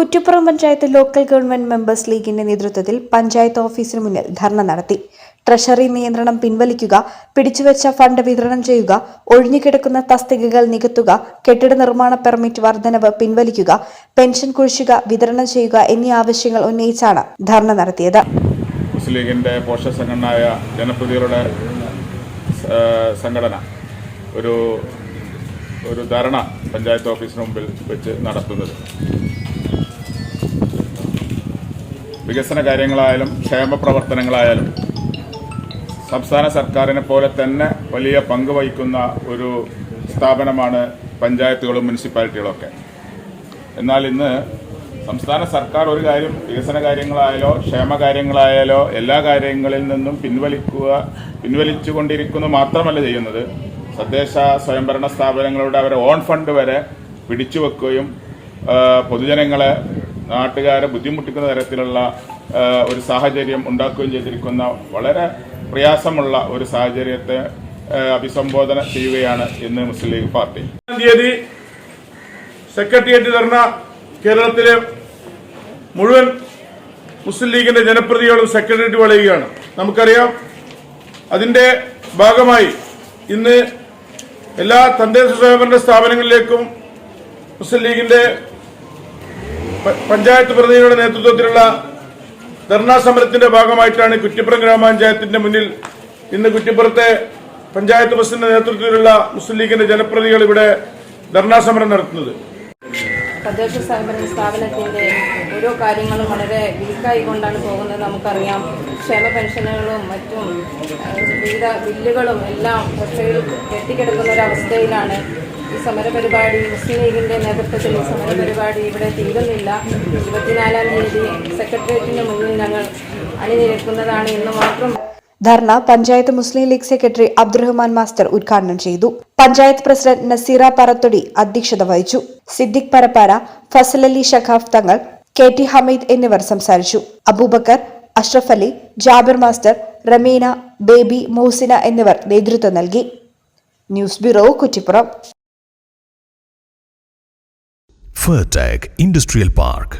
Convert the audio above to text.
Kuttippuram panchayat local government members ലീഗിന്റെ നേതൃത്വത്തിൽ പഞ്ചായത്ത് ഓഫീസിന് മുന്നിൽ ധർണ നടത്തി. ട്രഷറി നിയന്ത്രണം പിൻവലിക്കുക, പിടിച്ചുവെച്ച ഫണ്ട് വിതരണം ചെയ്യുക, ഒഴിഞ്ഞുകിടക്കുന്ന തസ്തികകൾ നികത്തുക, കെട്ടിട നിർമ്മാണ പെർമിറ്റ് വർധനവ് പിൻവലിക്കുക, പെൻഷൻ കുടിശ്ശിക വിതരണം ചെയ്യുക എന്നീ ആവശ്യങ്ങൾ ഉന്നയിച്ചാണ് ധർണ നടത്തിയത്. മുസ്ലിം ലീഗിന്റെ പോഷക സംഘടനയായ ജനപ്രതിനിധികളുടെ സംഘടന ഒരു ധർണ പഞ്ചായത്ത് ഓഫീസിന് മുമ്പിൽ വെച്ച് നടത്തുന്നത് വികസന കാര്യങ്ങളായാലും ക്ഷേമ പ്രവർത്തനങ്ങളായാലും സംസ്ഥാന സർക്കാരിനെ പോലെ തന്നെ വലിയ പങ്ക് വഹിക്കുന്ന ഒരു സ്ഥാപനമാണ് പഞ്ചായത്തുകളും മുനിസിപ്പാലിറ്റികളൊക്കെ. എന്നാൽ ഇന്ന് സംസ്ഥാന സർക്കാർ ഒരു കാര്യം വികസന കാര്യങ്ങളായാലോ ക്ഷേമ കാര്യങ്ങളായാലോ എല്ലാ കാര്യങ്ങളിൽ നിന്നും പിൻവലിച്ചുകൊണ്ടിരിക്കുന്നു മാത്രമല്ല ചെയ്യുന്നത്, തദ്ദേശ സ്വയംഭരണ സ്ഥാപനങ്ങളുടെ അവരെ ഓൺ ഫണ്ട് വരെ പിടിച്ചുവെക്കുകയും പൊതുജനങ്ങളെ നാട്ടുകാരെ ബുദ്ധിമുട്ടിക്കുന്ന തരത്തിലുള്ള ഒരു സാഹചര്യം ഉണ്ടാക്കുകയും ചെയ്തിരിക്കുന്ന വളരെ പ്രയാസമുള്ള ഒരു സാഹചര്യത്തെ അഭിസംബോധന ചെയ്യുകയാണ് ഇന്ന് മുസ്ലിം ലീഗ് പാർട്ടി. തീയതി സെക്രട്ടേറിയറ്റ് ധർണ കേരളത്തിലെ മുഴുവൻ മുസ്ലിം ലീഗിന്റെ ജനപ്രതിനിധികളും സെക്രട്ടേറിയറ്റ് വളയുകയാണ്. നമുക്കറിയാം, അതിന്റെ ഭാഗമായി ഇന്ന് എല്ലാ തദ്ദേശ സ്വയംഭരണ സ്ഥാപനങ്ങളിലേക്കും മുസ്ലിം ലീഗിന്റെ പഞ്ചായത്ത് പ്രതിനിധികളുടെ നേതൃത്വത്തിലുള്ള ധർണാ സമരത്തിന്റെ ഭാഗമായിട്ടാണ് കുറ്റിപ്പുറം ഗ്രാമപഞ്ചായത്തിന്റെ മുന്നിൽ ഇന്ന് കുറ്റിപ്പുറത്തെ പഞ്ചായത്ത് പ്രസിഡന്റിന്റെ നേതൃത്വത്തിലുള്ള മുസ്ലിം ലീഗിന്റെ ജനപ്രതിനിധികൾ ഇവിടെ ധർണാ സമരം നടത്തുന്നത്. തദ്ദേശ സ്വയംഭരണ സ്ഥാപനത്തിന്റെ ഓരോ കാര്യങ്ങളും വളരെ വീക്കായിക്കൊണ്ടാണ് പോകുന്നത്. നമുക്കറിയാം, ക്ഷേമ പെൻഷനുകളും മറ്റും വിവിധ ബില്ലുകളും എല്ലാം ട്രഷറിയിൽ കെട്ടിക്കിടക്കുന്ന ഒരവസ്ഥയിലാണ് ഈ സമരപരിപാടി. മുസ്ലിം ലീഗിന്റെ നേതൃത്വത്തിൽ ഈ സമരപരിപാടി ഇവിടെ തീരുന്നില്ല. 24-ാം തീയതി സെക്രട്ടേറിയറ്റിന് മുന്നിൽ ഞങ്ങൾ അണിനിരക്കുന്നതാണ് എന്ന് മാത്രം. ധർണ പഞ്ചായത്ത് മുസ്ലിം ലീഗ് സെക്രട്ടറി അബ്ദുറഹ്മാൻ മാസ്റ്റർ ഉദ്ഘാടനം ചെയ്തു. പഞ്ചായത്ത് പ്രസിഡന്റ് നസീറ പറത്തൊടി അധ്യക്ഷത വഹിച്ചു. സിദ്ദിഖ് പരപ്പാര, ഫസൽ അലി ഷഖാഫ് തങ്ങൾ, KT ഹമീദ് എന്നിവർ സംസാരിച്ചു. അബൂബക്കർ, അഷ്റഫ് അലി, ജാബിർ മാസ്റ്റർ, റമീന, ബേബി, മോസിന എന്നിവർ നേതൃത്വം നൽകി. News bureau, Kuttippuram. Fertech Industrial Park